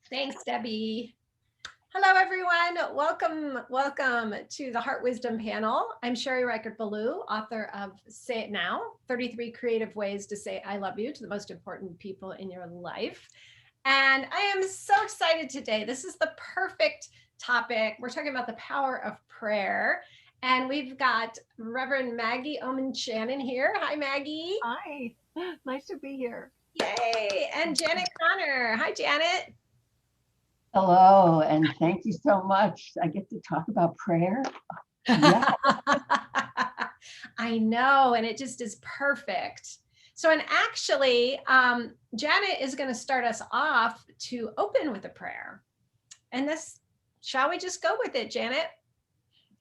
Thanks, Debbie. Hello, everyone. Welcome to the Heart Wisdom panel. I'm Sherry Reichert-Ballou, author of Say It Now, 33 Creative Ways to Say I Love You to the Most Important People in Your Life. And I am so excited today. This is the perfect topic. We're talking about the power of prayer. And we've got Reverend Maggie Oman Shannon here. Hi, Maggie. Hi, nice to be here. Yay. And Janet Connor. Hi, Janet. Hello, and thank you so much. I get to talk about prayer. Yeah. I know, and it just is perfect. So, and actually, Janet is going to start us off to open with a prayer. And this, shall we just go with it, Janet?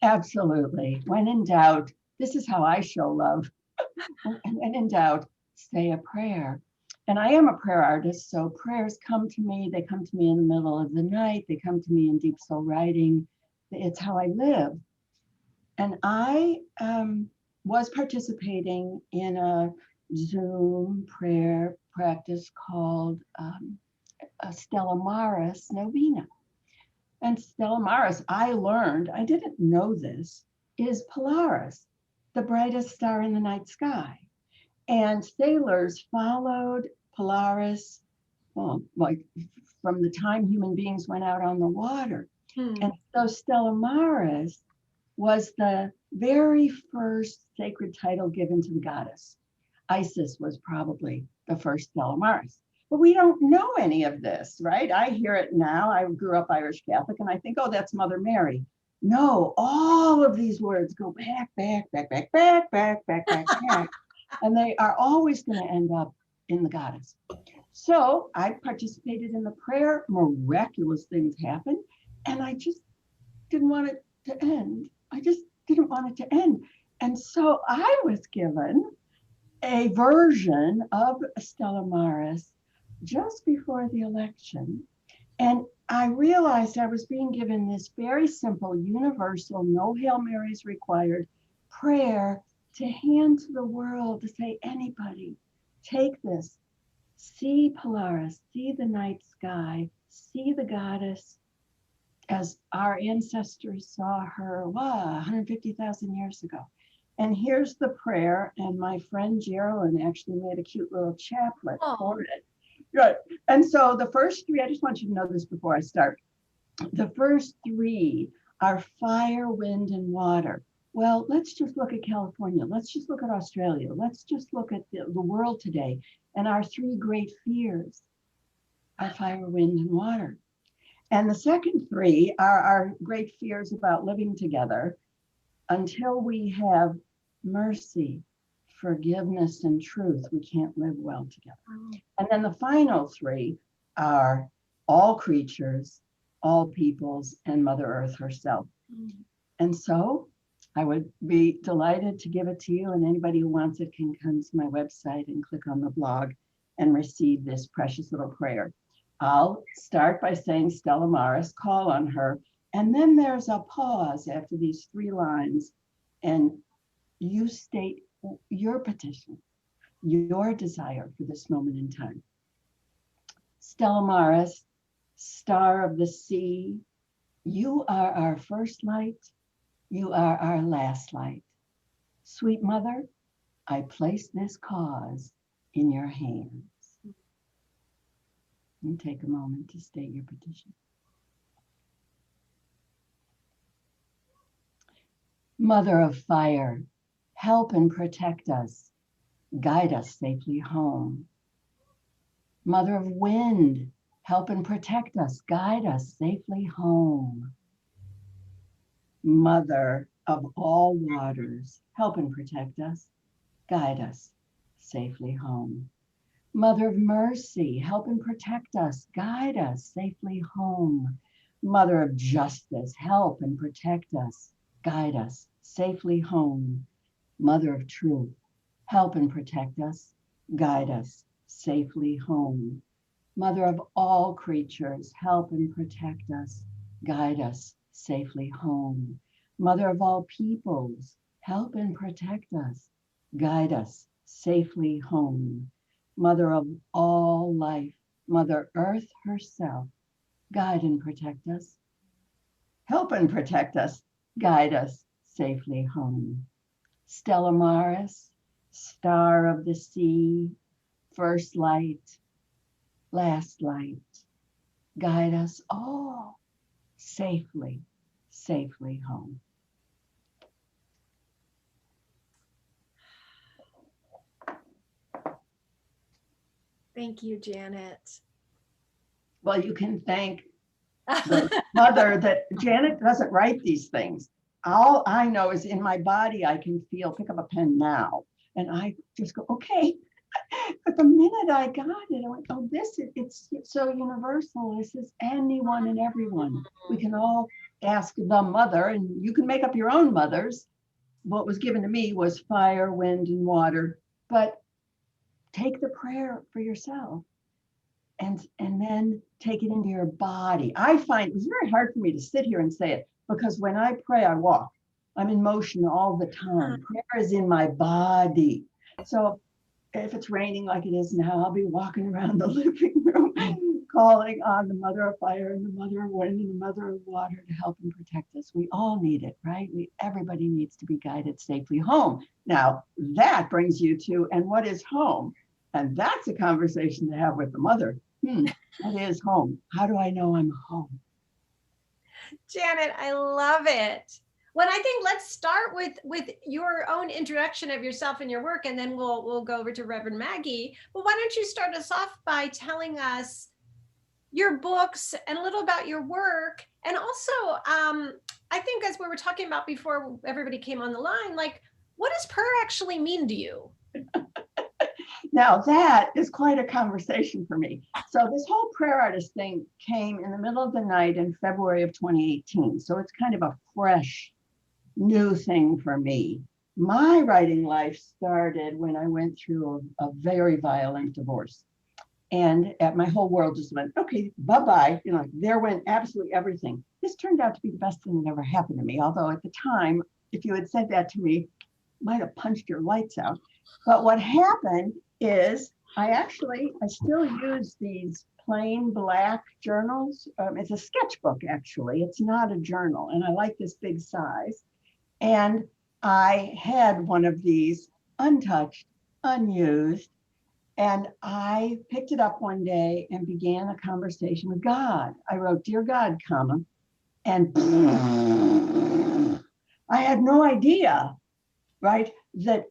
Absolutely. When in doubt, this is how I show love. When in doubt, say a prayer. And I am a prayer artist, so prayers come to me. They come to me in the middle of the night. They come to me in deep soul writing. It's how I live. And I was participating in a Zoom prayer practice called a Stella Maris Novena. And Stella Maris, I learned, I didn't know this, is Polaris, the brightest star in the night sky. And sailors followed Polaris, well, like from the time human beings went out on the water. And so Stella Maris was the very first sacred title given to the goddess. Isis was probably the first Stella Maris. But we don't know any of this, right? I hear it now. I grew up Irish Catholic, and I think, oh, that's Mother Mary. No, all of these words go back. And they are always going to end up in the goddess. So I participated in the prayer. Miraculous things happened. And I just didn't want it to end. I just didn't want it to end. And so I was given a version of Stella Maris just before the election. And I realized I was being given this very simple, universal, no Hail Marys required prayer to hand to the world, to say, anybody, take this, see Polaris, see the night sky, see the goddess as our ancestors saw her, 150,000 years ago. And here's the prayer, and my friend Geraldine actually made a cute little chaplet for it. Right. And so the first three, I just want you to know this before I start. The first three are fire, wind, and water. Well, let's just look at California. Let's just look at Australia. Let's just look at the world today. And our three great fears are fire, wind, and water. And the second three are our great fears about living together until we have mercy, forgiveness, and truth. We can't live well together. And then the final three are all creatures, all peoples, and Mother Earth herself. And so I would be delighted to give it to you, and anybody who wants it can come to my website and click on the blog and receive this precious little prayer. I'll start by saying Stella Maris, call on her, and then there's a pause after these three lines, and you state your petition, your desire for this moment in time. Stella Maris, star of the sea, you are our first light. You are our last light. Sweet Mother, I place this cause in your hands. And take a moment to state your petition. Mother of fire, help and protect us. Guide us safely home. Mother of wind, help and protect us. Guide us safely home. Mother of all waters, help and protect us. Guide us safely home. Mother of mercy, help and protect us. Guide us safely home. Mother of justice, help and protect us. Guide us safely home. Mother of truth, help and protect us. Guide us safely home. Mother of all creatures, help and protect us. Guide us safely home. Mother of all peoples, help and protect us. Guide us safely home. Mother of all life, Mother Earth herself, guide and protect us. Help and protect us, guide us safely home. Stella Maris, star of the sea, first light, last light, guide us all safely, safely home. Thank you, Janet. Well, you can thank the mother that Janet doesn't write these things. All I know is in my body, I can feel, pick up a pen now, and I just go, okay. But the minute I got it, I went, oh, it's so universal. This is anyone and everyone. We can all ask the mother, and you can make up your own mothers. What was given to me was fire, wind, and water. But take the prayer for yourself and then take it into your body. I find it's very hard for me to sit here and say it because when I pray, I walk. I'm in motion all the time. Prayer is in my body. So if it's raining like it is now, I'll be walking around the living room calling on the mother of fire and the mother of wind and the mother of water to help and protect us. We all need it, right? Everybody needs to be guided safely home. Now, that brings you to, and what is home? And that's a conversation to have with the mother. What is home? How do I know I'm home? Janet, I love it. Well, I think let's start with your own introduction of yourself and your work, and then we'll go over to Reverend Maggie. But why don't you start us off by telling us your books and a little about your work, and also I think as we were talking about before everybody came on the line, like what does prayer actually mean to you? Now that is quite a conversation for me. So this whole prayer artist thing came in the middle of the night in February of 2018. So it's kind of a fresh, new thing for me. My writing life started when I went through a very violent divorce. And my whole world just went, okay, bye-bye. You know, there went absolutely everything. This turned out to be the best thing that ever happened to me. Although at the time, if you had said that to me, might have punched your lights out. But what happened is I still use these plain black journals. It's a sketchbook, actually. It's not a journal. And I like this big size. And I had one of these untouched, unused. And I picked it up one day and began a conversation with God. I wrote, "Dear God, comma," and I had no idea, right, that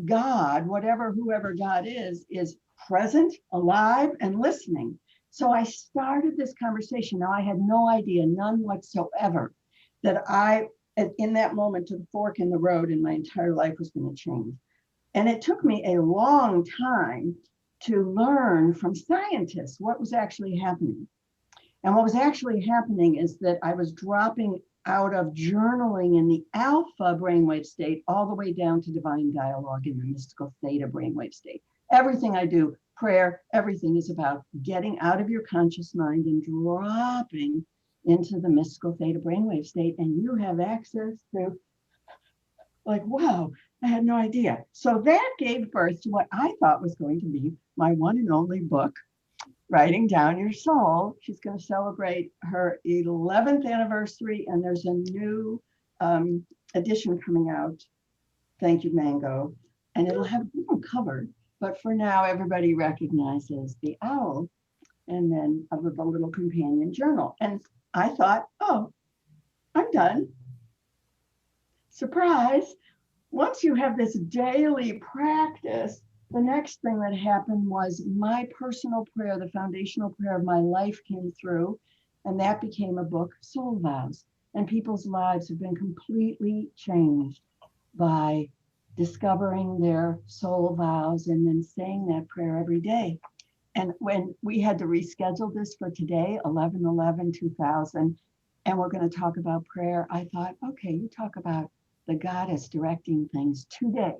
God, whoever God is present, alive, and listening. So I started this conversation. Now I had no idea, none whatsoever, that in that moment, to the fork in the road and my entire life was going to change. And it took me a long time to learn from scientists what was actually happening. And what was actually happening is that I was dropping out of journaling in the alpha brainwave state all the way down to divine dialogue in the mystical theta brainwave state. Everything I do, prayer, everything is about getting out of your conscious mind and dropping into the mystical theta brainwave state. And you have access to, like, wow, I had no idea. So that gave birth to what I thought was going to be my one and only book, Writing Down Your Soul. She's going to celebrate her 11th anniversary, and there's a new edition coming out. Thank you, Mango. And it'll have a different cover, but for now, everybody recognizes the owl, and then a little companion journal. And I thought, oh, I'm done. Surprise. Once you have this daily practice, the next thing that happened was my personal prayer, the foundational prayer of my life came through, and that became a book, Soul Vows. And people's lives have been completely changed by discovering their soul vows and then saying that prayer every day. And when we had to reschedule this for today, 11/11/2000, and we're going to talk about prayer, I thought, okay, you talk about the goddess directing things. Today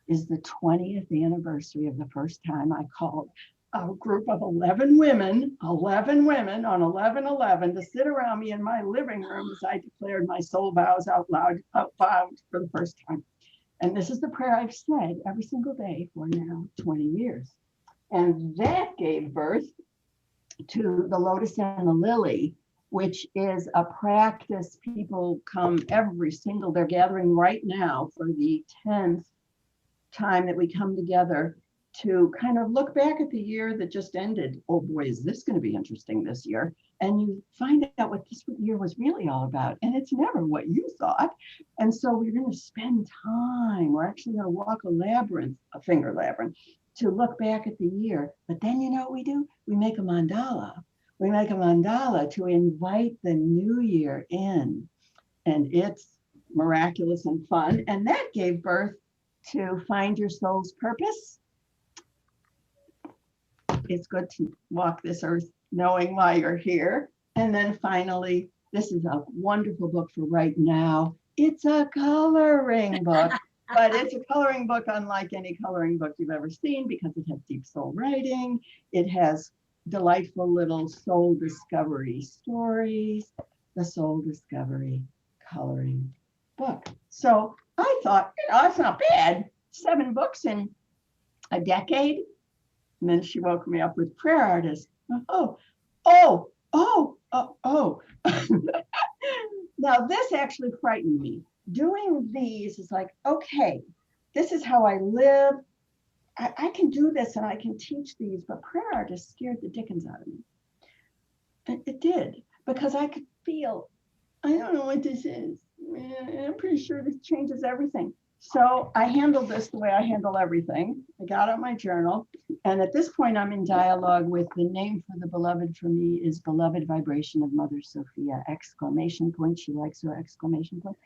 is the 20th anniversary of the first time I called a group of 11 women on 11/11 to sit around me in my living room as I declared my soul vows out loud for the first time. And this is the prayer I've said every single day for now 20 years. And that gave birth to the Lotus and the Lily, which is a practice. People come they're gathering right now for the 10th time that we come together to kind of look back at the year that just ended. Oh boy, is this going to be interesting this year? And you find out what this year was really all about. And it's never what you thought. And so we're going to spend time. We're actually going to walk a finger labyrinth, to look back at the year. But then you know what we do? We make a mandala. We make a mandala to invite the new year in. And it's miraculous and fun. And that gave birth to Find Your Soul's Purpose. It's good to walk this earth knowing why you're here. And then finally, this is a wonderful book for right now. It's a coloring book, but it's a coloring book unlike any coloring book you've ever seen, because it has deep soul writing. It has delightful little soul discovery stories, the Soul Discovery Coloring Book. So I thought, it's not bad. 7 books in a decade. And then she woke me up with Prayer Artist. Oh. Now this actually frightened me. Doing these is like, okay, this is how I live. I can do this and I can teach these, but Prayer Artist scared the dickens out of me. And it did, because I could feel, I don't know what this is. I'm pretty sure this changes everything. So I handled this the way I handle everything. I got out my journal. And at this point, I'm in dialogue with the name for the beloved for me is Beloved Vibration of Mother Sophia, exclamation point. She likes her exclamation point.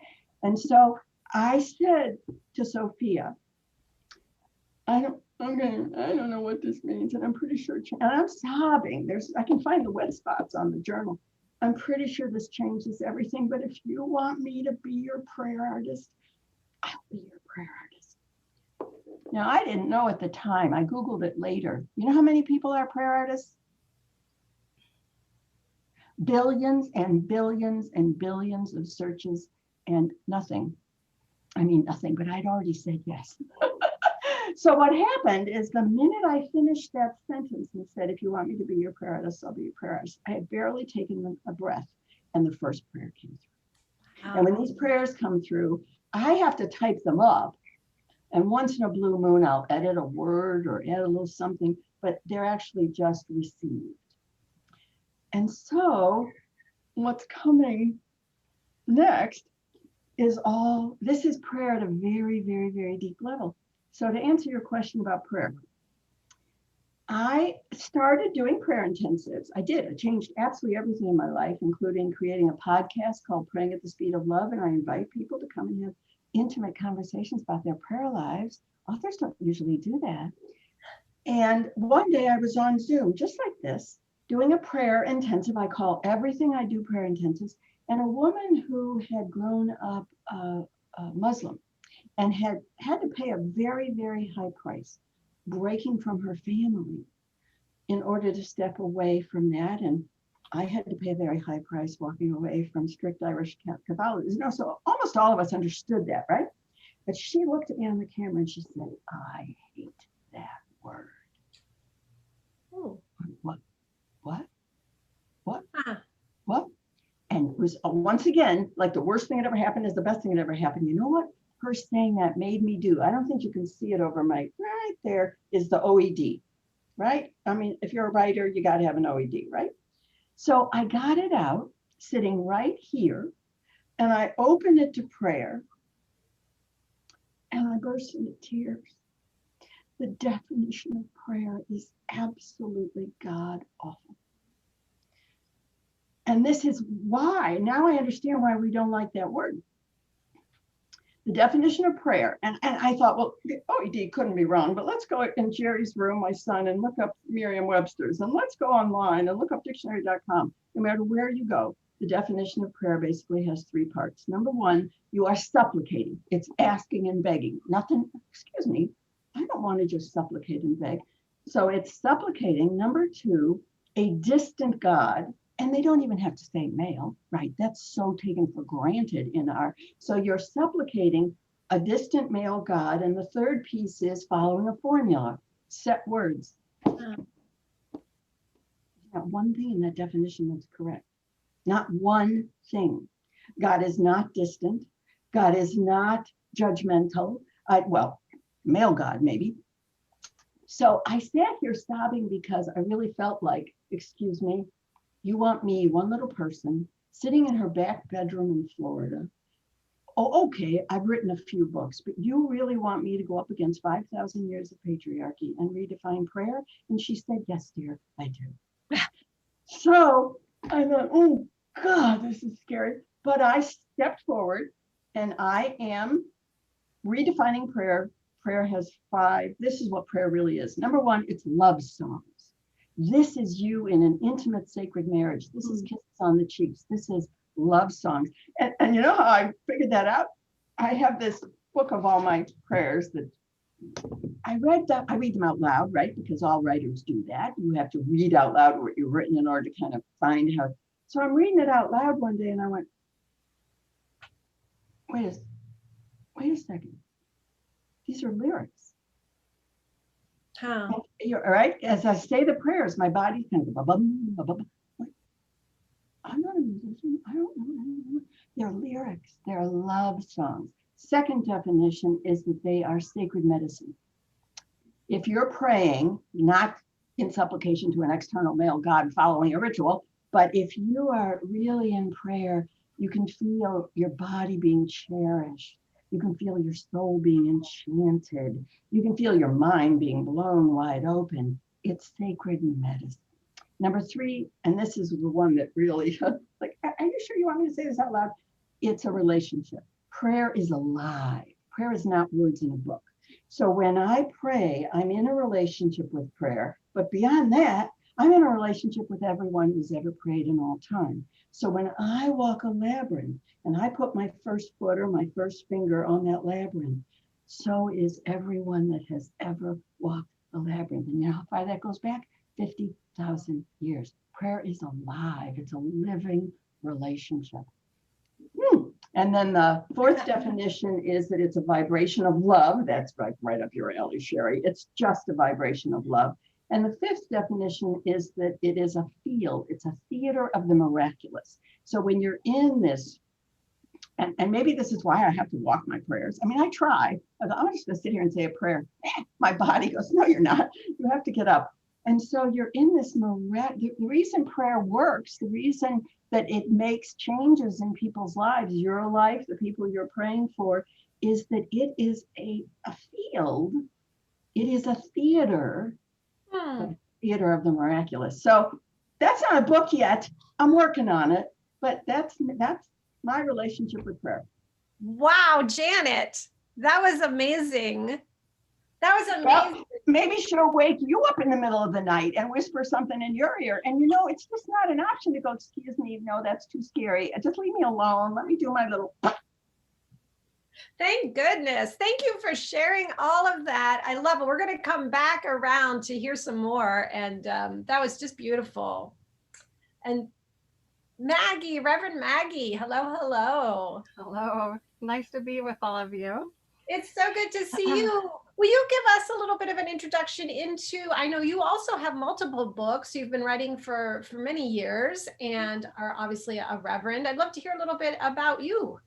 And so I said to Sophia, I don't know what this means. And I'm pretty sure, and I'm sobbing. I can find the wet spots on the journal. I'm pretty sure this changes everything. But if you want me to be your prayer artist, I'll be your prayer artist. Now, I didn't know at the time. I Googled it later. You know how many people are prayer artists? Billions and billions and billions of searches and nothing. I mean, nothing, but I'd already said yes. So what happened is the minute I finished that sentence and said, if you want me to be your prayer artist, I'll be your prayer artist, I had barely taken a breath and the first prayer came through. Wow. And when these prayers come through, I have to type them up. And once in a blue moon, I'll edit a word or add a little something, but they're actually just received. And so what's coming next is this is prayer at a very, very, very deep level. So to answer your question about prayer, I started doing prayer intensives. I did. I changed absolutely everything in my life, including creating a podcast called Praying at the Speed of Love. And I invite people to come and have intimate conversations about their prayer lives. Authors don't usually do that. And one day I was on Zoom, just like this, doing a prayer intensive. I call everything I do prayer intensives. And a woman who had grown up Muslim and had to pay a very, very high price, breaking from her family in order to step away from that. And I had to pay a very high price walking away from strict Irish Catholicism. So almost all of us understood that, right? But she looked at me on the camera and she said, I hate that word. Oh. What? And it was once again, like the worst thing that ever happened is the best thing that ever happened. You know what? Her saying that made me do. I don't think you can see it over my, right there is the OED, right? I mean, if you're a writer, you got to have an OED, right? So I got it out sitting right here and I opened it to prayer and I burst into tears. The definition of prayer is absolutely God awful. And this is why, now I understand why we don't like that word. The definition of prayer, and I thought, well, the OED couldn't be wrong, but let's go in Jerry's room, my son, and look up Merriam-Webster's, and let's go online and look up dictionary.com. No matter where you go, the definition of prayer basically has 3 parts. Number 1, you are supplicating. It's asking and begging. Nothing, excuse me, I don't want to just supplicate and beg. So it's supplicating. Number 2, a distant God. And they don't even have to say male, right? That's so taken for granted so you're supplicating a distant male God. And the 3rd piece is following a formula, set words. not one thing in that definition that's correct. Not one thing. God is not distant. God is not judgmental. Well, male God, maybe. So I sat here sobbing because I really felt like, excuse me, you want me, one little person, sitting in her back bedroom in Florida. Oh, okay, I've written a few books, but you really want me to go up against 5,000 years of patriarchy and redefine prayer? And she said, yes, dear, I do. So I thought, oh, God, this is scary. But I stepped forward and I am redefining prayer. Prayer has 5. This is what prayer really is. Number 1, it's love songs. This is you in an intimate, sacred marriage. This is kisses on the cheeks. This is love songs. And you know how I figured that out? I have this book of all my prayers that I read them out loud, right? Because all writers do that. You have to read out loud what you've written in order to kind of find how. So I'm reading it out loud one day and I went, wait a second. These are lyrics. Huh. You're right. As I say the prayers, my body kind of I'm not a musician. I don't know. They're lyrics. They're love songs. Second definition is that they are sacred medicine. If you're praying, not in supplication to an external male God following a ritual, but if you are really in prayer, you can feel your body being cherished. You can feel your soul being enchanted. You can feel your mind being blown wide open. It's sacred medicine. Number 3, and this is the one that really, like, are you sure you want me to say this out loud? It's a relationship. Prayer is alive. Prayer is not words in a book. So when I pray, I'm in a relationship with prayer. But beyond that, I'm in a relationship with everyone who's ever prayed in all time. So when I walk a labyrinth and I put my first foot or my first finger on that labyrinth, so is everyone that has ever walked the labyrinth. And you know how far that goes back? 50,000 years. Prayer is alive. It's a living relationship. And then the 4th definition is that it's a vibration of love. That's right up your alley, Sherry. It's just a vibration of love. And the 5th definition is that it is a field. It's a theater of the miraculous. So when you're in this, and maybe this is why I have to walk my prayers. I mean, I try. I'm just going to sit here and say a prayer. My body goes, no, you're not. You have to get up. And so you're in this the reason prayer works, the reason that it makes changes in people's lives, your life, the people you're praying for, is that it is a field. It is a theater. Theater of the miraculous. So that's not a book yet. I'm working on it, but that's my relationship with prayer. Wow, Janet, that was amazing. That was amazing. Well, maybe she'll wake you up in the middle of the night and whisper something in your ear. And you know, it's just not an option to go, excuse me, no, that's too scary. Just leave me alone. Let me do my little. Thank goodness. Thank you for sharing all of that. I love it. We're going to come back around to hear some more. And that was just beautiful. And Maggie, Reverend Maggie, hello, hello. Hello. Nice to be with all of you. It's so good to see you. Will you give us a little bit of an introduction into, I know you also have multiple books. You've been writing for many years and are obviously a reverend. I'd love to hear a little bit about you.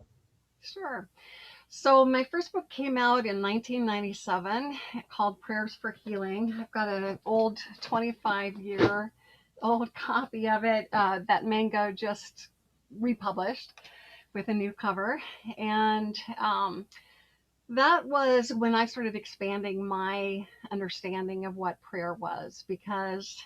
Sure. So my first book came out in 1997 called Prayers for Healing. I've got an old 25-year-old copy of it that Mango just republished with a new cover. And that was when I started expanding my understanding of what prayer was, because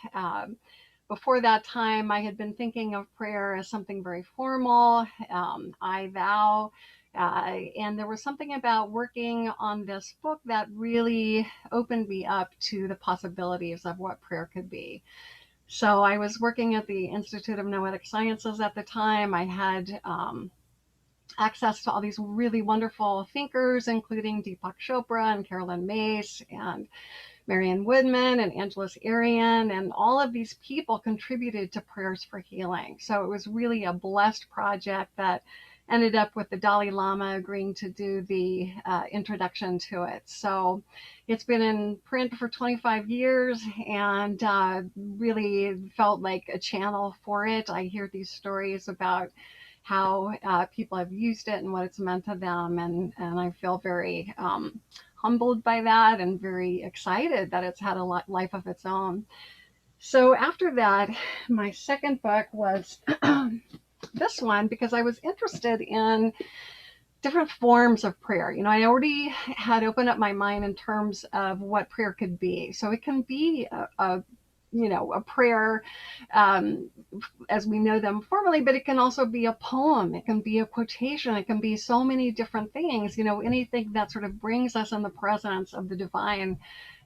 before that time, I had been thinking of prayer as something very formal. I vow. And there was something about working on this book that really opened me up to the possibilities of what prayer could be. So I was working at the Institute of Noetic Sciences at the time. I had access to all these really wonderful thinkers, including Deepak Chopra and Carolyn Mace and Marianne Woodman and Angeles Arian, and all of these people contributed to Prayers for Healing. So it was really a blessed project that ended up with the Dalai Lama agreeing to do the introduction to it. So it's been in print for 25 years and really felt like a channel for it. I hear these stories about how people have used it and what it's meant to them. And I feel very humbled by that and very excited that it's had a life of its own. So after that, my second book was this one because I was interested in different forms of prayer. You know, I already had opened up my mind in terms of what prayer could be. So it can be a prayer as we know them formally, but it can also be a poem. It can be a quotation. It can be so many different things, you know, anything that sort of brings us in the presence of the divine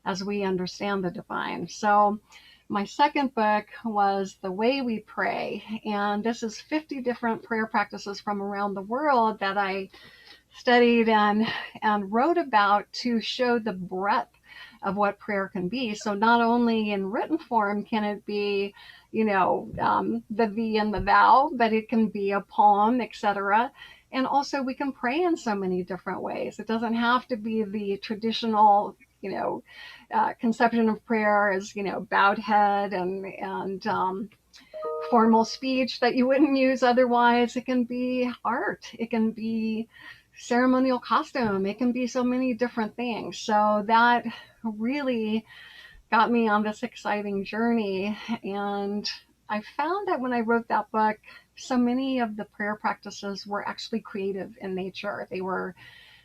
as we understand the divine. So my second book was The Way We Pray, and this is 50 different prayer practices from around the world that I studied and wrote about to show the breadth of what prayer can be. So not only in written form can it be, the thee and the thou, but it can be a poem, etc. And also we can pray in so many different ways. It doesn't have to be the traditional, conception of prayer as, bowed head and formal speech that you wouldn't use otherwise. It can be art. It can be ceremonial costume. It can be so many different things. So that really got me on this exciting journey. And I found that when I wrote that book, so many of the prayer practices were actually creative in nature. They were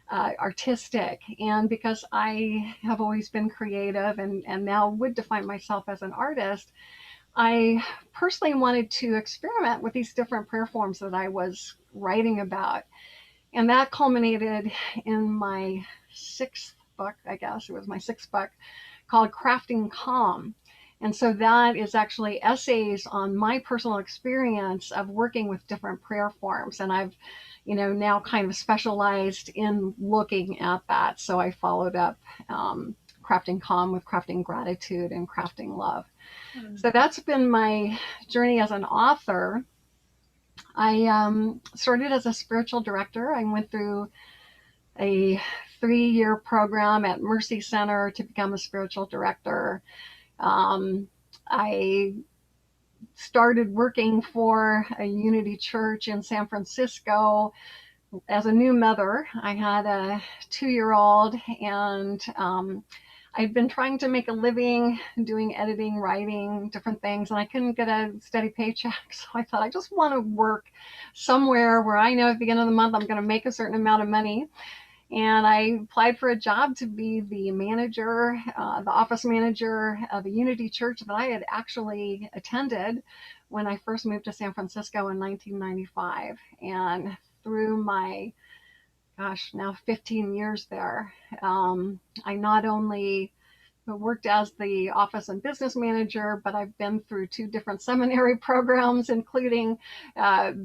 artistic. And because I have always been creative and now would define myself as an artist, I personally wanted to experiment with these different prayer forms that I was writing about. And that culminated in my sixth book, I guess. It was my sixth book called Crafting Calm. And so that is actually essays on my personal experience of working with different prayer forms. And I've, now kind of specialized in looking at that. So I followed up Crafting Calm with Crafting Gratitude and Crafting Love. So that's been my journey as an author. I started as a spiritual director. I went through a 3-year program at Mercy Center to become a spiritual director. I started working for a Unity Church in San Francisco as a new mother. I had a 2-year-old and I'd been trying to make a living doing editing, writing, different things, and I couldn't get a steady paycheck. So I thought I just want to work somewhere where I know at the end of the month I'm going to make a certain amount of money. And I applied for a job to be the manager, the office manager of a Unity Church that I had actually attended when I first moved to San Francisco in 1995. And through my now 15 years there. I not only worked as the office and business manager, but I've been through 2 different seminary programs, including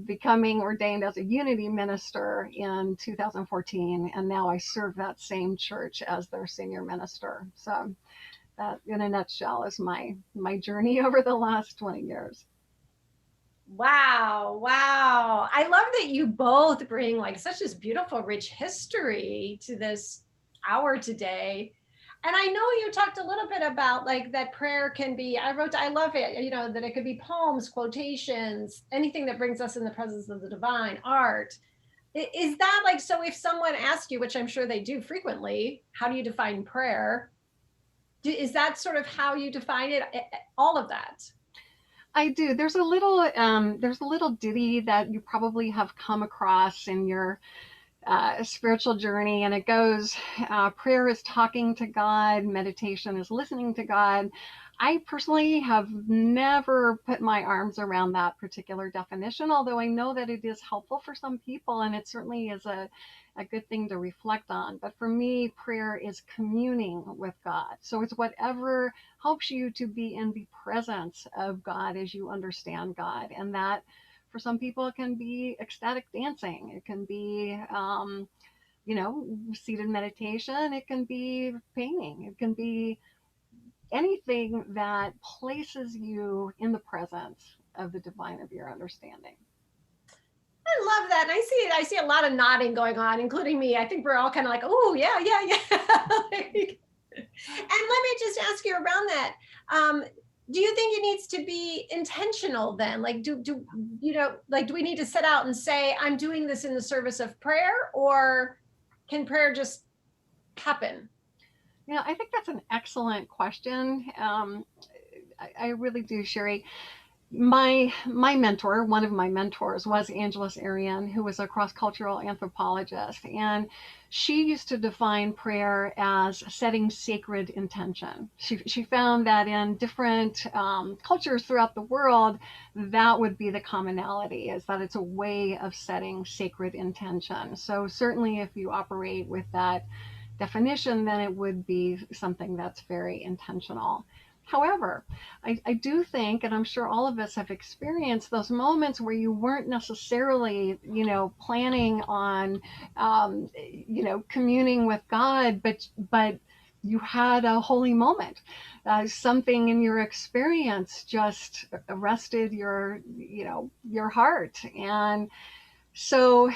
becoming ordained as a Unity minister in 2014. And now I serve that same church as their senior minister. So that, in a nutshell, is my journey over the last 20 years. Wow. I love that you both bring like such this beautiful, rich history to this hour today. And I know you talked a little bit about like that prayer can be, I love it, that it could be poems, quotations, anything that brings us in the presence of the divine, art. Is that like, so if someone asks you, which I'm sure they do frequently, how do you define prayer? Is that sort of how you define it? All of that? I do. There's a little ditty that you probably have come across in your spiritual journey, and it goes, prayer is talking to God, meditation is listening to God. I personally have never put my arms around that particular definition, although I know that it is helpful for some people, and it certainly is a good thing to reflect on. But for me, prayer is communing with God. So it's whatever helps you to be in the presence of God as you understand God. And that for some people, it can be ecstatic dancing. It can be, seated meditation. It can be painting. It can be anything that places you in the presence of the divine of your understanding. I love that. And I see a lot of nodding going on, including me. I think we're all kind of like, oh yeah, yeah, yeah. And let me just ask you around that. Do you think it needs to be intentional then? Like, do you know, like, do we need to set out and say, I'm doing this in the service of prayer, or can prayer just happen? Yeah, I think that's an excellent question. I really do, Sherry. My mentor, one of my mentors, was Angeles Arian, who was a cross-cultural anthropologist, and she used to define prayer as setting sacred intention. She found that in different cultures throughout the world, that would be the commonality, is that it's a way of setting sacred intention. So certainly if you operate with that definition, then it would be something that's very intentional. However, I do think, and I'm sure all of us have experienced those moments where you weren't necessarily, planning on, communing with God, but you had a holy moment. Something in your experience just arrested your heart, and so.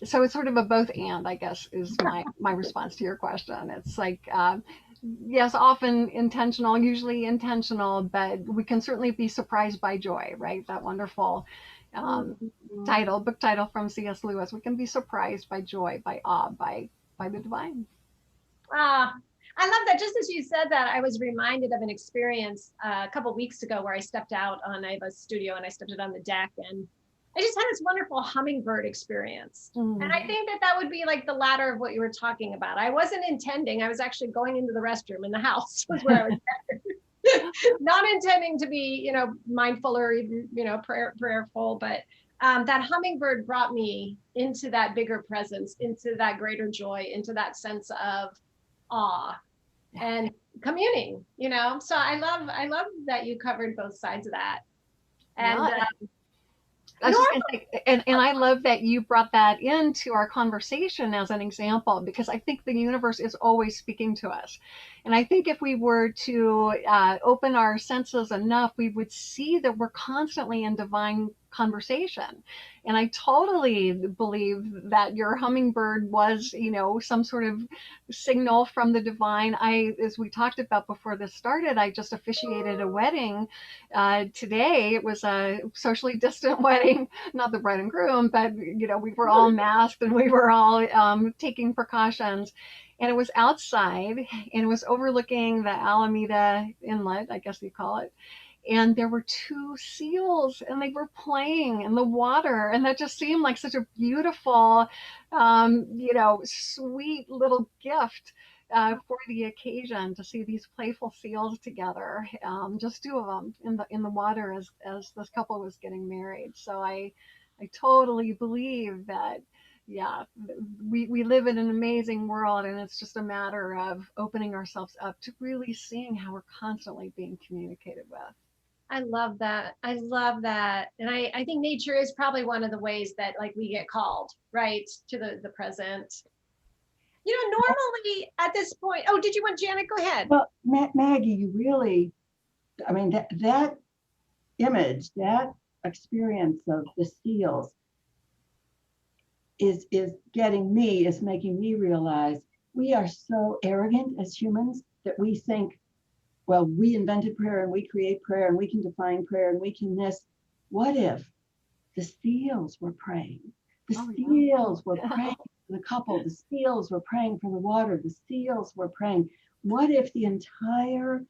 So it's sort of a both and, I guess, is my response to your question. It's like, yes, often intentional, usually intentional, but we can certainly be surprised by joy, right? That wonderful book title from C.S. Lewis. We can be surprised by joy, by awe, by the divine. Ah, I love that. Just as you said that, I was reminded of an experience a couple of weeks ago where I stepped out I have a studio and I stepped it on the deck, and I just had this wonderful hummingbird experience. And I think that would be like the latter of what you were talking about. I wasn't intending, I was actually going into the restroom in the house was where I was not intending to be, mindful or even, prayerful, but that hummingbird brought me into that bigger presence, into that greater joy, into that sense of awe and communing, so I love that you covered both sides of that. And yeah. I was just gonna say, and I love that you brought that into our conversation as an example, because I think the universe is always speaking to us. And I think if we were to open our senses enough, we would see that we're constantly in divine conversation. And I totally believe that your hummingbird was, some sort of signal from the divine. As we talked about before this started, I just officiated a wedding today. It was a socially distant wedding, not the bride and groom, but, we were all masked and we were all taking precautions. And it was outside, and it was overlooking the Alameda Inlet, I guess you call it. And there were two seals, and they were playing in the water, and that just seemed like such a beautiful, sweet little gift for the occasion, to see these playful seals together, just two of them in the water as this couple was getting married. So I totally believe that. Yeah, we live in an amazing world, and it's just a matter of opening ourselves up to really seeing how we're constantly being communicated with. I love that. I love that. And I think nature is probably one of the ways that like we get called, right, to the present. Normally at this point, oh, did you want Janet? Go ahead. Well, Maggie, you really, that image, that experience of the seals is making me realize we are so arrogant as humans that we think, well, we invented prayer and we create prayer and we can define prayer and we can this. What if the seals were praying? The seals were praying for the couple. The seals were praying for the water. The seals were praying. What if the entire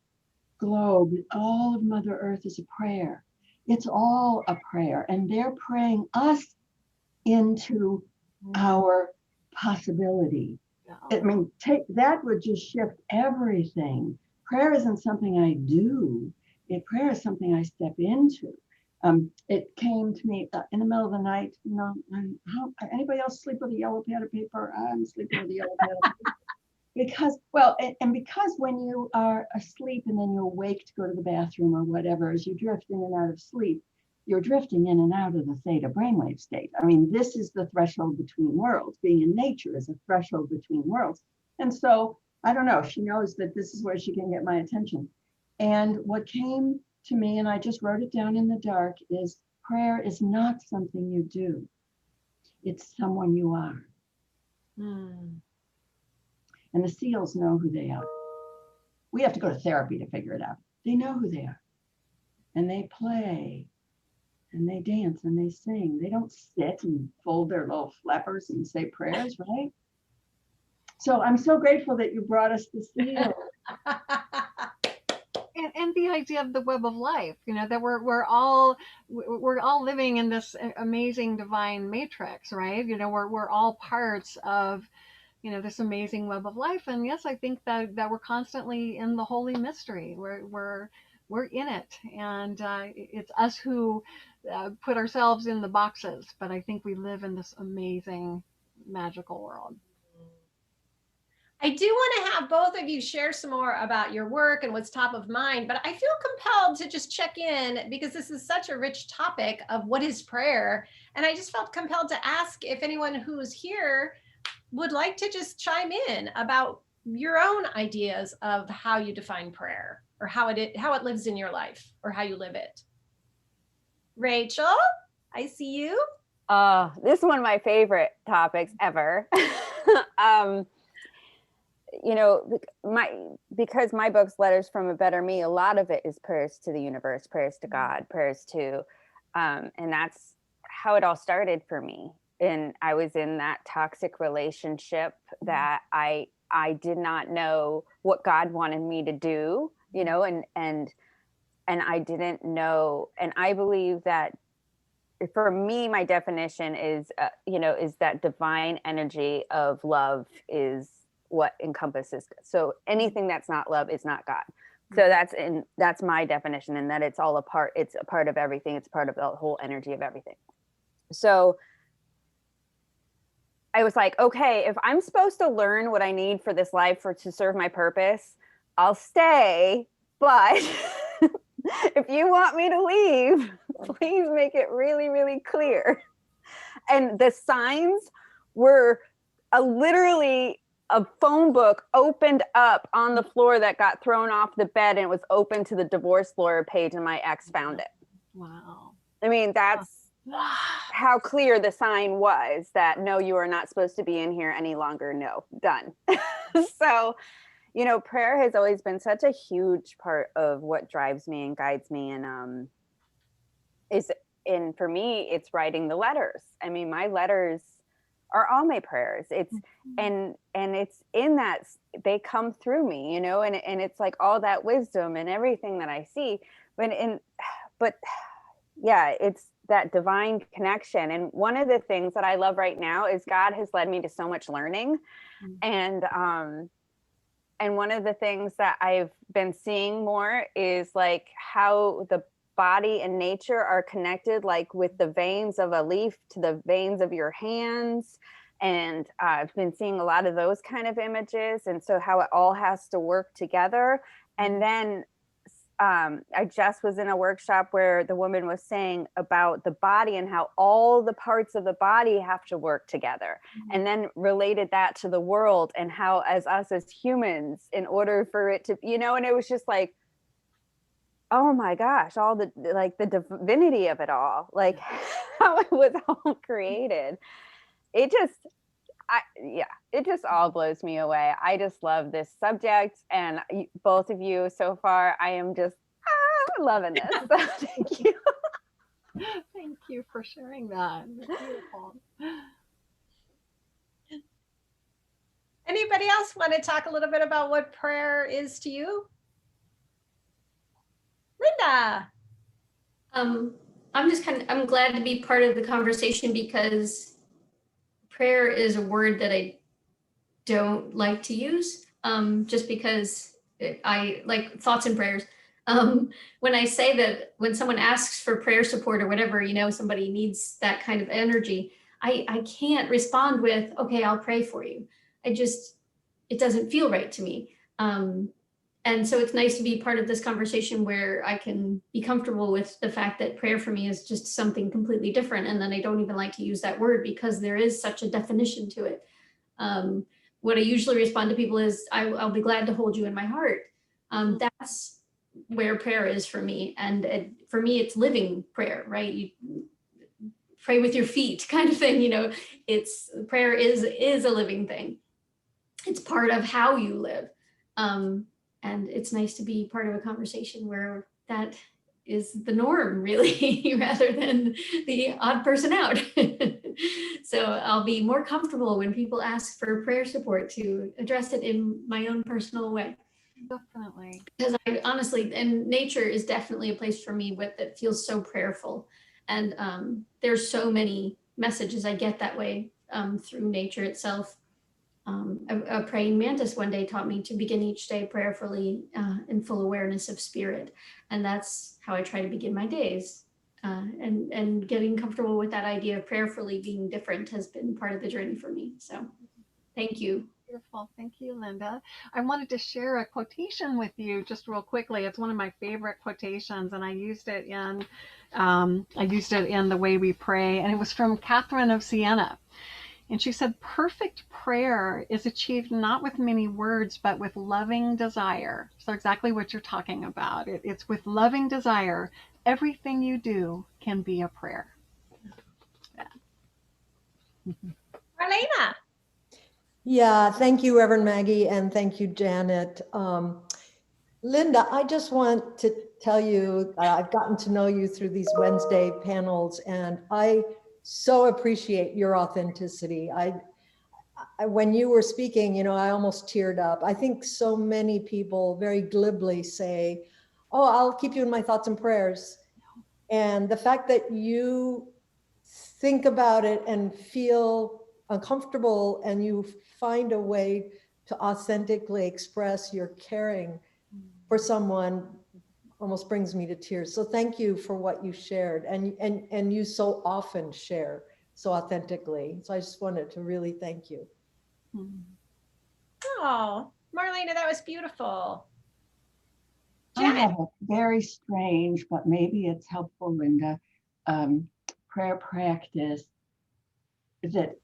globe, all of Mother Earth is a prayer? It's all a prayer, and they're praying us into our possibility. That would just shift everything. Prayer isn't something I do. Prayer is something I step into. It came to me in the middle of the night. Anybody else sleep with a yellow pad of paper? I'm sleeping with a yellow pad of paper. Because when you are asleep and then you awake to go to the bathroom or whatever, as you drift in and out of sleep, you're drifting in and out of the theta brainwave state. This is the threshold between worlds. Being in nature is a threshold between worlds. And so, I don't know, she knows that this is where she can get my attention. And what came to me, and I just wrote it down in the dark, is prayer is not something you do. It's someone you are. And the seals know who they are. We have to go to therapy to figure it out. They know who they are. And they play and they dance and they sing. They don't sit and fold their little flappers and say prayers, right? So I'm so grateful that you brought us the seal. And the idea of the web of life, you know, that we're all living in this amazing divine matrix, right? You know, we're all parts of, you know, this amazing web of life. And yes, I think that we're constantly in the holy mystery. We're in it, and it's us who put ourselves in the boxes. But I think we live in this amazing, magical world. I do want to have both of you share some more about your work and what's top of mind, but I feel compelled to just check in because this is such a rich topic of what is prayer. And I just felt compelled to ask if anyone who's here would like to just chime in about your own ideas of how you define prayer or how it lives in your life or how you live it. Rachel, I see you. This is one of my favorite topics ever. You know, because my book's Letters from a Better Me, a lot of it is prayers to the universe, prayers to God, prayers to, and that's how it all started for me. And I was in that toxic relationship that I did not know what God wanted me to do, you know, and I didn't know. And I believe that for me, my definition is, you know, is that divine energy of love is what encompasses. So anything that's not love is not God. So that's my definition, and that it's a part of everything. It's part of the whole energy of everything. So I was like, okay, if I'm supposed to learn what I need for this life to serve my purpose, I'll stay. But if you want me to leave, please make it really, really clear. And the signs were literally a phone book opened up on the floor that got thrown off the bed, and it was open to the divorce lawyer page, and my ex found it. Wow. I mean, that's how clear the sign was that, no, you are not supposed to be in here any longer. No, done. So, you know, prayer has always been such a huge part of what drives me and guides me. And for me, it's writing the letters. I mean, my letters are all my prayers. It's and it's in that they come through me, you know, and it's like all that wisdom and everything that I see. But yeah, it's that divine connection. And one of the things that I love right now is God has led me to so much learning. And one of the things that I've been seeing more is like how the body and nature are connected, like with the veins of a leaf to the veins of your hands. And I've been seeing a lot of those kind of images. And so how it all has to work together. And then I just was in a workshop where the woman was saying about the body and how all the parts of the body have to work together, and then related that to the world and how as humans, in order for it to, you know, and it was just like, oh my gosh, all the, like the divinity of it all, like how it was all created. It just all blows me away. I just love this subject, and both of you so far, I am just loving this. So thank you. Thank you for sharing that. Beautiful. Anybody else want to talk a little bit about what prayer is to you? Linda. I'm glad to be part of the conversation because prayer is a word that I don't like to use, just because I like thoughts and prayers. When I say that, when someone asks for prayer support or whatever, you know, somebody needs that kind of energy, I can't respond with, okay, I'll pray for you. It doesn't feel right to me. And so it's nice to be part of this conversation where I can be comfortable with the fact that prayer for me is just something completely different. And then I don't even like to use that word because there is such a definition to it. What I usually respond to people is, I'll be glad to hold you in my heart. That's where prayer is for me. And for me, it's living prayer, right? You pray with your feet kind of thing, it's prayer is a living thing. It's part of how you live. And it's nice to be part of a conversation where that is the norm, really, rather than the odd person out. So I'll be more comfortable when people ask for prayer support to address it in my own personal way. Definitely. Because I honestly, and nature is definitely a place for me that feels so prayerful. And there's so many messages I get that way through nature itself. A praying mantis one day taught me to begin each day prayerfully in full awareness of spirit. And that's how I try to begin my days. And getting comfortable with that idea of prayerfully being different has been part of the journey for me. So thank you. Beautiful. Thank you, Linda. I wanted to share a quotation with you just real quickly. It's one of my favorite quotations, and I used it in The Way We Pray, and it was from Catherine of Siena. And she said, perfect prayer is achieved not with many words, but with loving desire. So exactly what you're talking about. It's with loving desire. Everything you do can be a prayer. Yeah. Marlena. Yeah, thank you, Reverend Maggie, and thank you, Janet. Linda, I just want to tell you, I've gotten to know you through these Wednesday panels, and I so appreciate your authenticity. When you were speaking, I almost teared up. I think so many people very glibly say, oh, I'll keep you in my thoughts and prayers. And the fact that you think about it and feel uncomfortable and you find a way to authentically express your caring for someone almost brings me to tears. So thank you for what you shared, and you so often share so authentically. So I just wanted to really thank you. Oh, Marlena, that was beautiful. I have a very strange, but maybe it's helpful, Linda, prayer practice that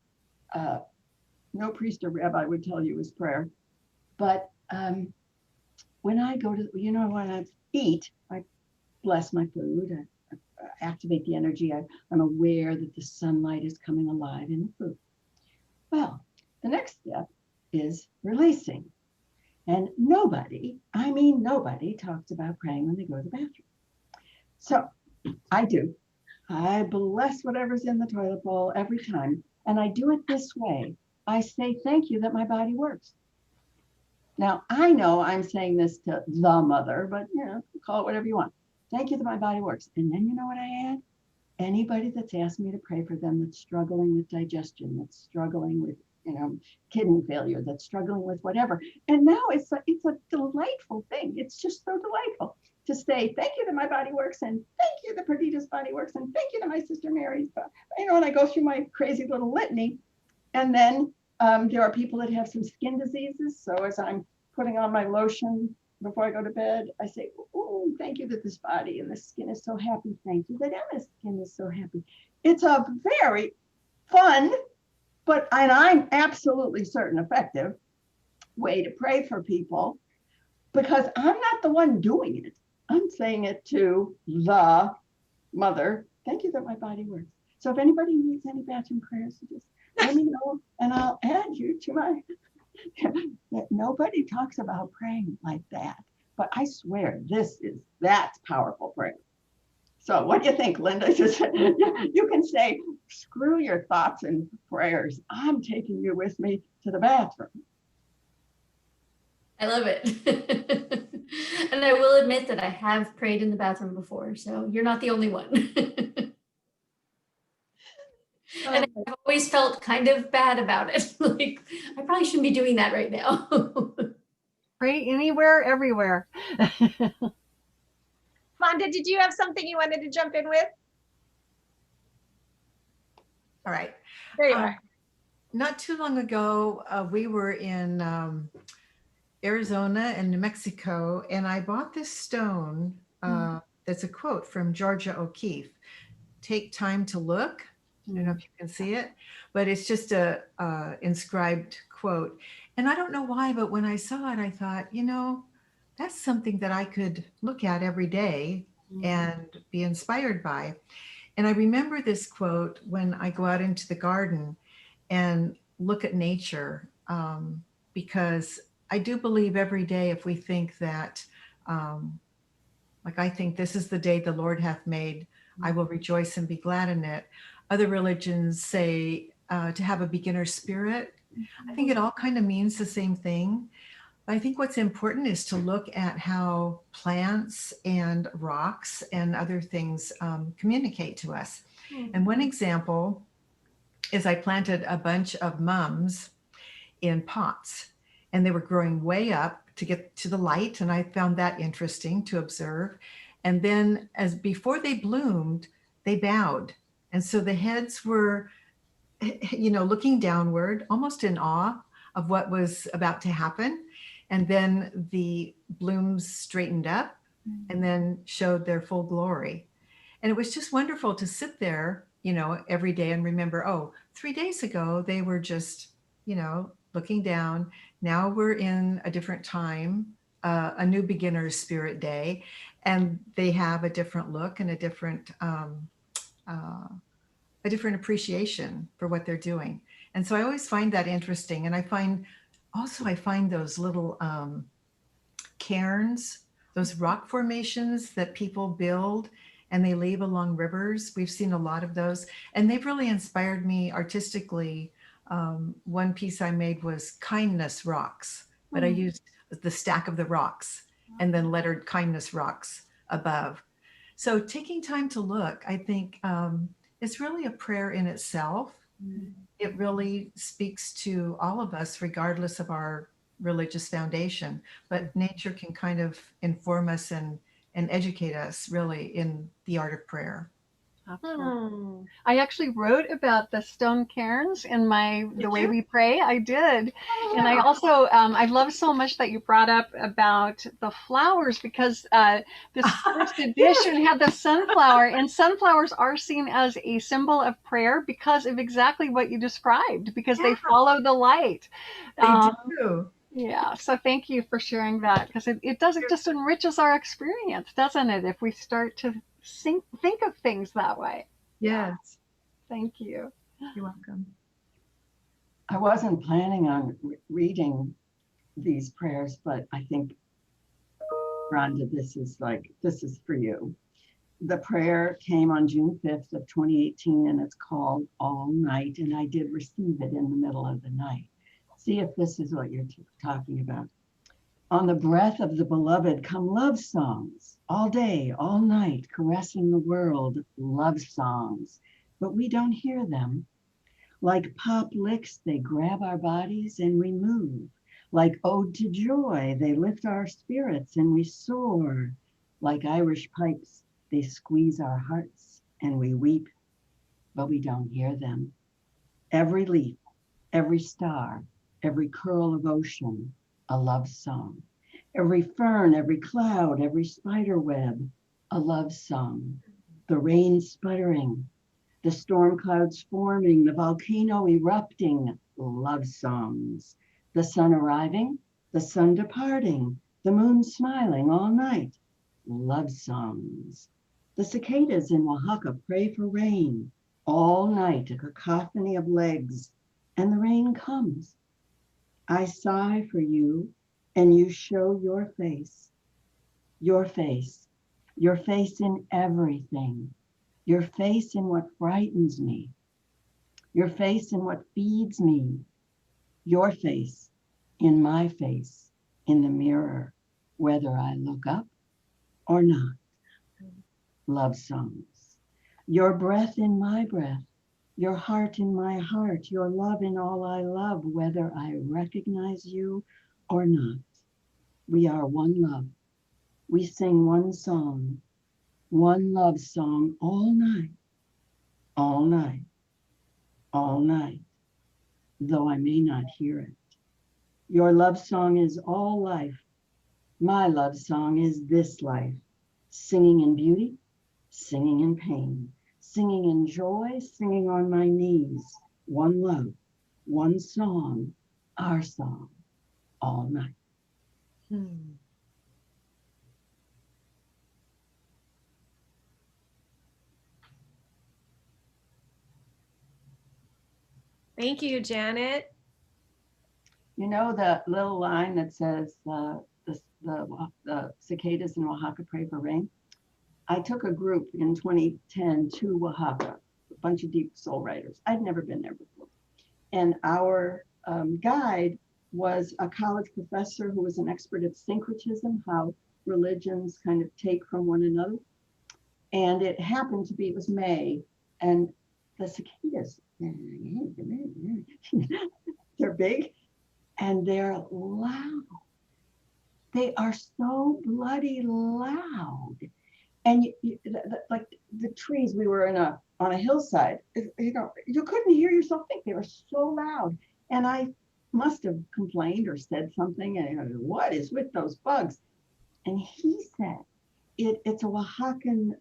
no priest or rabbi would tell you is prayer. But when I go to, when I eat, I bless my food, I activate the energy. I'm aware that the sunlight is coming alive in the food. Well, the next step is releasing. And nobody talks about praying when they go to the bathroom. So I do. I bless whatever's in the toilet bowl every time. And I do it this way. I say, thank you that my body works. Now, I know I'm saying this to the mother, but call it whatever you want. Thank you that my body works. And then you know what I add? Anybody that's asked me to pray for them that's struggling with digestion, that's struggling with kidney failure, that's struggling with whatever. And now it's a delightful thing. It's just so delightful to say, thank you that my body works, and thank you that Perdita's body works, and thank you that my sister Mary's, and I go through my crazy little litany. And then there are people that have some skin diseases. So as I'm putting on my lotion before I go to bed, I say, oh, thank you that this body and this skin is so happy. Thank you that Emma's skin is so happy. It's a very fun, and I'm absolutely certain effective way to pray for people, because I'm not the one doing it. I'm saying it to the mother. Thank you that my body works. So if anybody needs any bathroom prayers, just let me know and I'll add you to my, nobody talks about praying like that, but I swear that's powerful prayer. So what do you think, Linda? You can say, screw your thoughts and prayers. I'm taking you with me to the bathroom. I love it. And I will admit that I have prayed in the bathroom before, so you're not the only one. And I've always felt kind of bad about it. Like, I probably shouldn't be doing that right now. Pray anywhere, everywhere. Fonda, did you have something you wanted to jump in with? All right. There you are. Not too long ago, we were in Arizona and New Mexico, and I bought this stone that's a quote from Georgia O'Keeffe. Take time to look. I don't know if you can see it, but it's just a inscribed quote. And I don't know why, but when I saw it, I thought, that's something that I could look at every day and be inspired by. And I remember this quote when I go out into the garden and look at nature, because I do believe every day if we think that, like I think this is the day the Lord hath made, I will rejoice and be glad in it. Other religions say to have a beginner spirit. I think it all kind of means the same thing. I think what's important is to look at how plants and rocks and other things communicate to us. And one example is I planted a bunch of mums in pots, and they were growing way up to get to the light, and I found that interesting to observe. And then as before they bloomed, they bowed. And so the heads were, looking downward, almost in awe of what was about to happen. And then the blooms straightened up and then showed their full glory. And it was just wonderful to sit there, every day and remember, oh, 3 days ago, they were just, looking down. Now we're in a different time, a new beginner's spirit day, and they have a different look and a different appreciation for what they're doing. And so I always find that interesting. And I find those little cairns, those rock formations that people build and they leave along rivers. We've seen a lot of those, and they've really inspired me artistically. One piece I made was kindness rocks, but I used the stack of the rocks and then lettered kindness rocks above. So taking time to look, I think, it's really a prayer in itself. It really speaks to all of us, regardless of our religious foundation. But nature can kind of inform us and educate us really in the art of prayer. Absolutely. I actually wrote about the stone cairns in the way we pray. I did. And I also, I love so much that you brought up about the flowers, because this first edition had the sunflower, and sunflowers are seen as a symbol of prayer because of exactly what you described, because they follow the light. They do. Yeah, so thank you for sharing that, because it does, it just enriches our experience, doesn't it, if we start to think of things that way. Yes. Thank you. You're welcome. I wasn't planning on reading these prayers, but I think, Rhonda, this is for you. The prayer came on June 5th of 2018, and it's called All Night, and I did receive it in the middle of the night. See if this is what you're talking about. On the breath of the beloved come love songs, all day, all night, caressing the world, love songs. But we don't hear them. Like pop licks, they grab our bodies and we move. Like ode to joy, they lift our spirits and we soar. Like Irish pipes, they squeeze our hearts and we weep, but we don't hear them. Every leaf, every star, every curl of ocean, a love song. Every fern, every cloud, every spider web, a love song. The rain sputtering, the storm clouds forming, the volcano erupting, love songs. The sun arriving, the sun departing, the moon smiling all night, love songs. The cicadas in Oaxaca pray for rain, all night, a cacophony of legs, and the rain comes. I sigh for you, and you show your face, your face, your face in everything, your face in what frightens me, your face in what feeds me, your face in my face, in the mirror, whether I look up or not. Love songs. Your breath in my breath, your heart in my heart, your love in all I love, whether I recognize you or not. We are one love. We sing one song, one love song all night, all night, all night, though I may not hear it. Your love song is all life. My love song is this life, singing in beauty, singing in pain, singing in joy, singing on my knees. One love, one song, our song, all night. Thank you, Janet. You know the little line that says the cicadas in Oaxaca pray for rain? I took a group in 2010 to Oaxaca, a bunch of deep soul writers. I'd never been there before. And our guide was a college professor who was an expert at syncretism, how religions kind of take from one another. And it happened to be, it was May, and the cicadas, they're big and they're loud. They are so bloody loud. And like the trees, we were on a hillside, you couldn't hear yourself think. They were so loud. And I must have complained or said something, and what is with those bugs? And he said, it's a Oaxacan,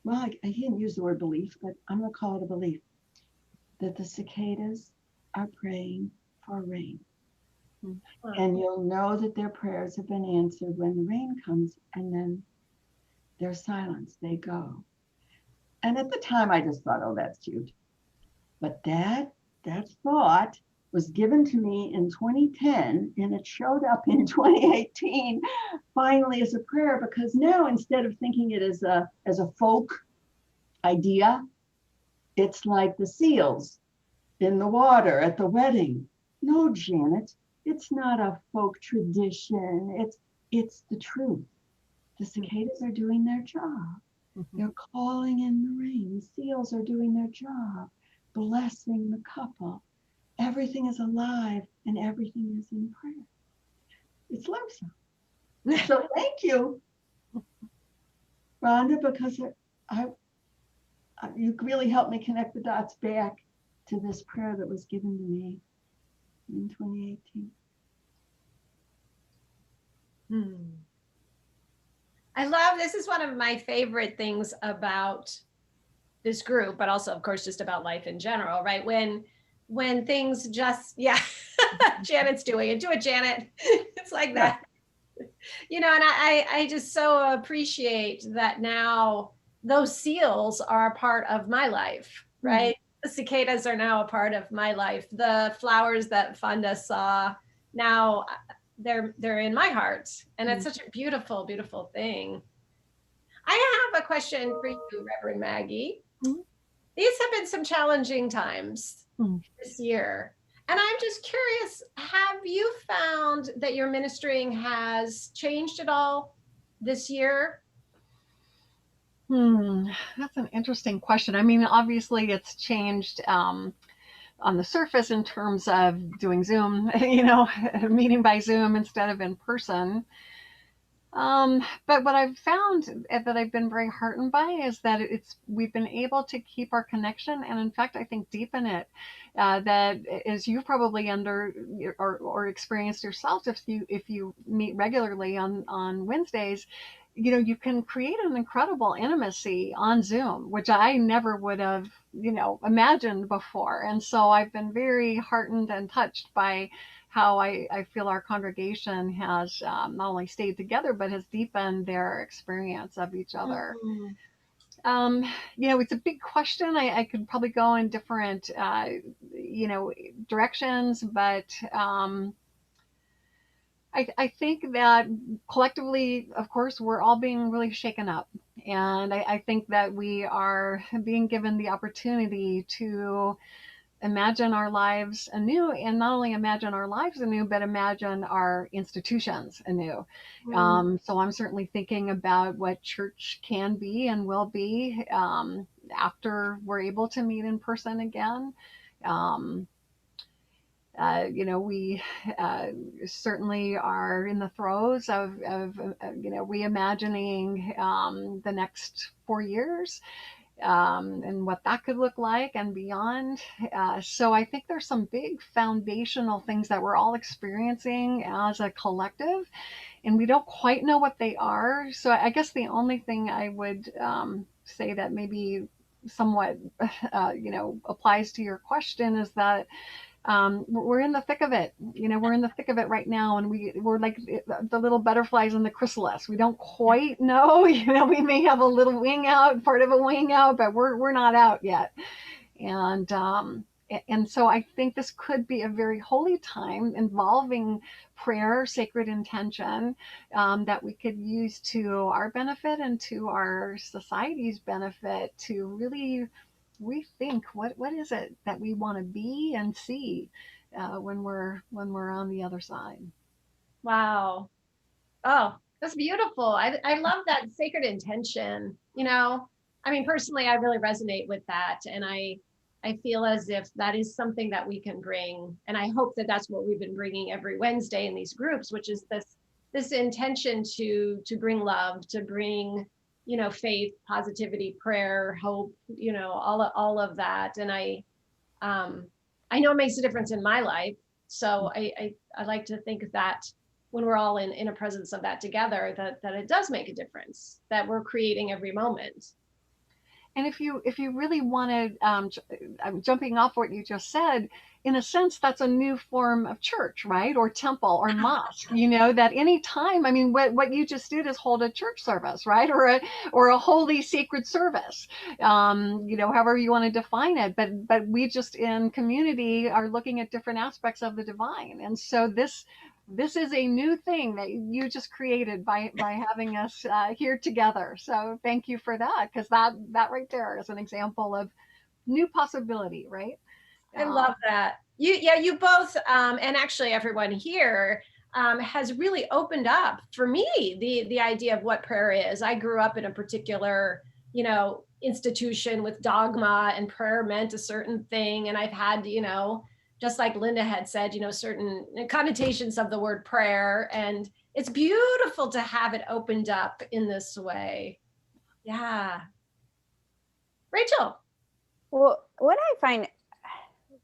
well, he didn't use the word belief, but I'm gonna call it a belief, that the cicadas are praying for rain. Wow. And you'll know that their prayers have been answered when the rain comes, and then they're silenced, they go. And at the time I just thought, oh, that's cute. But that thought was given to me in 2010, and it showed up in 2018 finally as a prayer, because now instead of thinking it as a folk idea, it's like the seals in the water at the wedding. No, Janet, it's not a folk tradition. It's the truth. The cicadas are doing their job. They're calling in the rain. The seals are doing their job, blessing the couple. Everything is alive and everything is in prayer. It's Lotus. So thank you, Rhonda, because you really helped me connect the dots back to this prayer that was given to me in 2018. I love, this is one of my favorite things about this group, but also of course just about life in general, right? When things just, yeah, Janet's doing it. Do it, Janet. It's like that. You know, and I just so appreciate that now those seals are a part of my life, right? The cicadas are now a part of my life. The flowers that Fonda saw, now they're in my heart. And it's such a beautiful, beautiful thing. I have a question for you, Reverend Maggie. These have been some challenging times this year. And I'm just curious, have you found that your ministering has changed at all this year? That's an interesting question. I mean, obviously it's changed on the surface in terms of doing Zoom, you know, meeting by Zoom instead of in person. But what I've found that I've been very heartened by is that we've been able to keep our connection, and in fact, I think deepen it. That as you've probably or experienced yourself, if you meet regularly on Wednesdays, you know, you can create an incredible intimacy on Zoom, which I never would have, you know, imagined before. And so I've been very heartened and touched by how I feel our congregation has not only stayed together, but has deepened their experience of each other. You know, it's a big question. I could probably go in different, you know, directions, but I think that collectively, of course, we're all being really shaken up. And I think that we are being given the opportunity to imagine our lives anew, and not only imagine our lives anew, but imagine our institutions anew. So I'm certainly thinking about what church can be and will be after we're able to meet in person again. You know, we certainly are in the throes of you know, reimagining the next 4 years. And what that could look like and beyond. So I think there's some big foundational things that we're all experiencing as a collective, and we don't quite know what they are. So I guess the only thing I would say that maybe somewhat, you know, applies to your question is that we're in the thick of it. You know, we're in the thick of it right now, and we're like the little butterflies in the chrysalis. We don't quite know. You know, we may have a little wing out, part of a wing out, but we're not out yet. And And so I think this could be a very holy time involving prayer, sacred intention, that we could use to our benefit and to our society's benefit to really rethink what is it that we want to be and see when we're on the other side. Wow. Oh, that's beautiful. I love that sacred intention. I mean, personally, I really resonate with that. And I feel as if that is something that we can bring. And I hope that that's what we've been bringing every Wednesday in these groups, which is this intention to bring love, to bring, faith, positivity, prayer, hope, all of that. And I know it makes a difference in my life. So I like to think that when we're all in a presence of that together, that it does make a difference, that we're creating every moment. And if you really wanted, I'm jumping off what you just said, in a sense, that's a new form of church, right? Or temple or mosque, that any time, I mean, what you just did is hold a church service, right? Or a holy sacred service, however you want to define it. But we just in community are looking at different aspects of the divine. And so this is a new thing that you just created by having us here together. So thank you for that, because that right there is an example of new possibility, right? I love that. You both, and actually everyone here has really opened up for me the idea of what prayer is. I grew up in a particular, institution with dogma, and prayer meant a certain thing. And I've had, just like Linda had said, certain connotations of the word prayer. And it's beautiful to have it opened up in this way. Yeah. Rachel. Well, what I find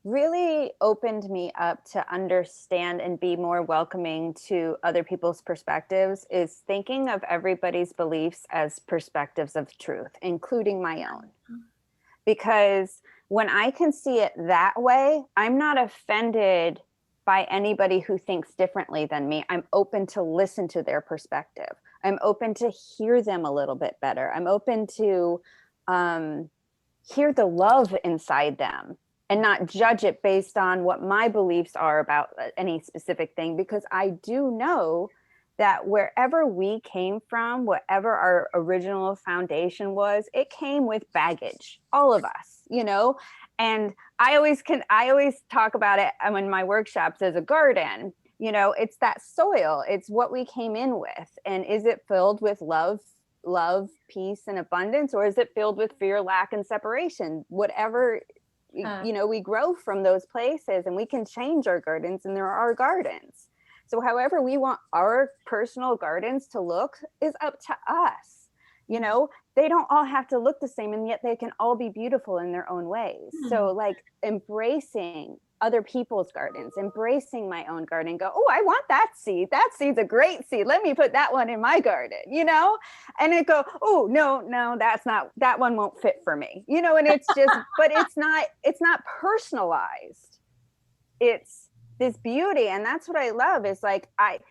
really opened me up to understand and be more welcoming to other people's perspectives is thinking of everybody's beliefs as perspectives of truth, including my own. Because when I can see it that way, I'm not offended by anybody who thinks differently than me. I'm open to listen to their perspective. I'm open to hear them a little bit better. I'm open to hear the love inside them and not judge it based on what my beliefs are about any specific thing, because I do know that wherever we came from, whatever our original foundation was, it came with baggage, all of us, and I always talk about it in my workshops as a garden. It's that soil, it's what we came in with. And is it filled with love, peace, and abundance, or is it filled with fear, lack, and separation? Whatever, we grow from those places, and we can change our gardens, and there are gardens. So however we want our personal gardens to look is up to us. They don't all have to look the same, and yet they can all be beautiful in their own ways. So like embracing other people's gardens, embracing my own garden, go, oh, I want that seed. That seed's a great seed. Let me put that one in my garden, and it go, oh, no, that one won't fit for me, and it's just, but it's not personalized. It's this beauty. And that's what I love is like, I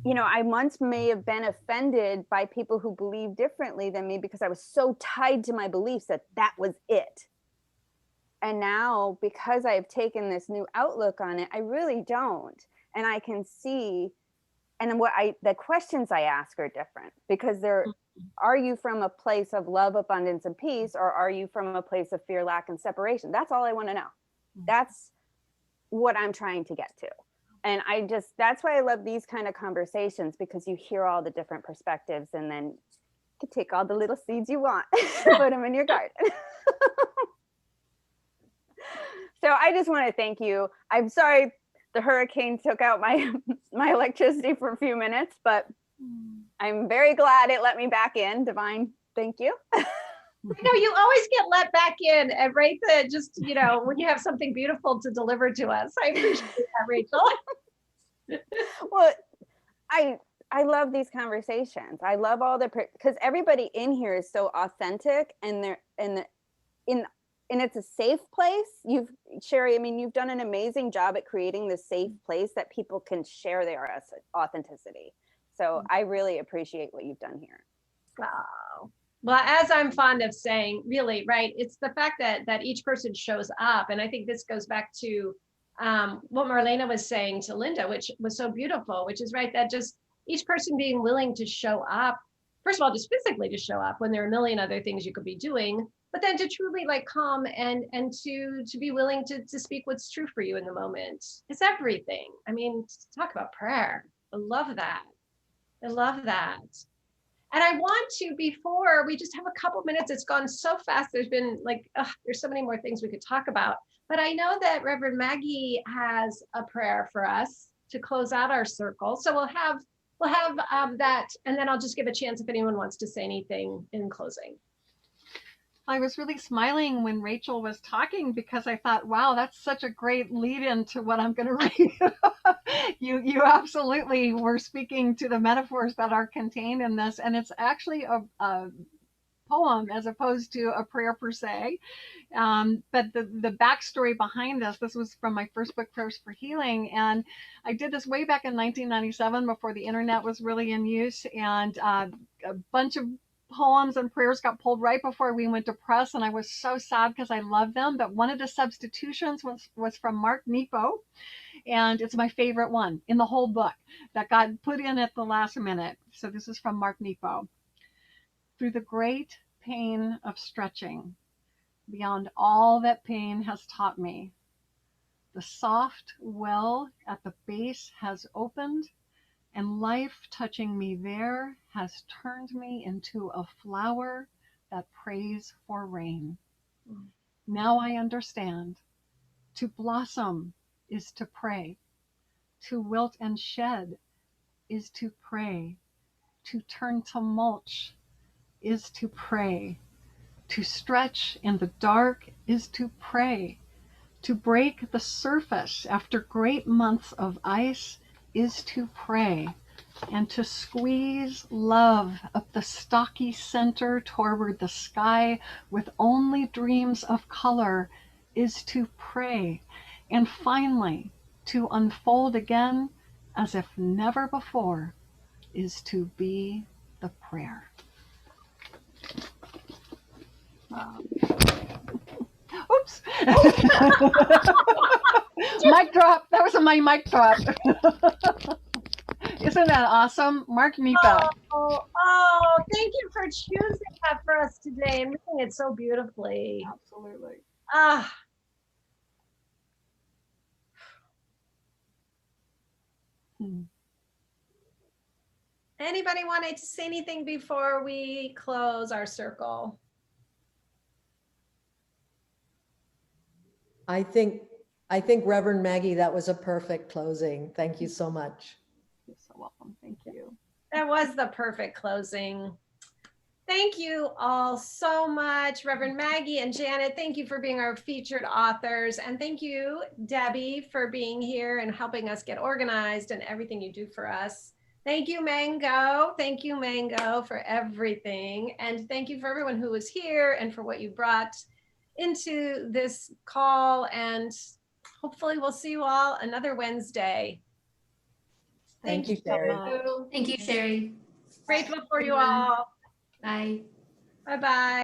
once may have been offended by people who believe differently than me because I was so tied to my beliefs that was it. And now, because I've taken this new outlook on it, I really don't. And I can see, and the questions I ask are different, because are you from a place of love, abundance, and peace, or are you from a place of fear, lack, and separation? That's all I want to know. That's what I'm trying to get to. And that's why I love these kind of conversations, because you hear all the different perspectives, and then you can take all the little seeds you want, put them in your garden. So I just want to thank you. I'm sorry the hurricane took out my electricity for a few minutes, but I'm very glad it let me back in. Divine, thank you. You always get let back in, and right there, just when you have something beautiful to deliver to us. I appreciate that, Rachel. Well, I love these conversations. I love because everybody in here is so authentic, and it's a safe place. Sherry, I mean, you've done an amazing job at creating this safe place that people can share their authenticity. So I really appreciate what you've done here. Oh, Well, as I'm fond of saying, really, right, it's the fact that each person shows up. And I think this goes back to what Marlena was saying to Linda, which was so beautiful, which is right, that just each person being willing to show up, first of all, just physically to show up when there are a million other things you could be doing, but then to truly like come and to be willing to speak what's true for you in the moment. It's everything. I mean, talk about prayer. I love that. I love that. And I want to, before we just have a couple minutes, it's gone so fast. There's been like, there's so many more things we could talk about. But I know that Reverend Maggie has a prayer for us to close out our circle. So we'll have that, and then I'll just give a chance if anyone wants to say anything in closing. I was really smiling when Rachel was talking because I thought, wow, that's such a great lead into what I'm going to read. You absolutely were speaking to the metaphors that are contained in this, and it's actually a poem as opposed to a prayer per se. But the backstory behind this was from my first book, Prayers for Healing. And I did this way back in 1997 before the internet was really in use. And a bunch of poems and prayers got pulled right before we went to press. And I was so sad because I loved them. But one of the substitutions was from Mark Nepo. And it's my favorite one in the whole book that got put in at the last minute. So this is from Mark Nepo. Through the great pain of stretching, beyond all that pain has taught me, the soft well at the base has opened, and life touching me there has turned me into a flower that prays for rain. Now I understand. To blossom is to pray. To wilt and shed is to pray. To turn to mulch is to pray. To stretch in the dark is to pray. To break the surface after great months of ice is to pray. And to squeeze love up the stocky center toward the sky with only dreams of color is to pray. And finally, to unfold again as if never before is to be the prayer. Oops. Mic drop. That was my mic drop. Isn't that awesome? Mark Nepo. Oh, thank you for choosing that for us today and reading it so beautifully. Absolutely. Ah. Anybody wanted to say anything before we close our circle? I think Reverend Maggie, that was a perfect closing. Thank you so much. You're so welcome. Thank you. That was the perfect closing. Thank you all so much, Reverend Maggie and Janet. Thank you for being our featured authors. And thank you, Debbie, for being here and helping us get organized and everything you do for us. Thank you, Mango. Thank you, Mango, for everything. And thank you for everyone who was here and for what you brought into this call. And hopefully we'll see you all another Wednesday. Thank you, Sherry. Thank you, Sherry. Grateful for you all. Bye. Bye-bye.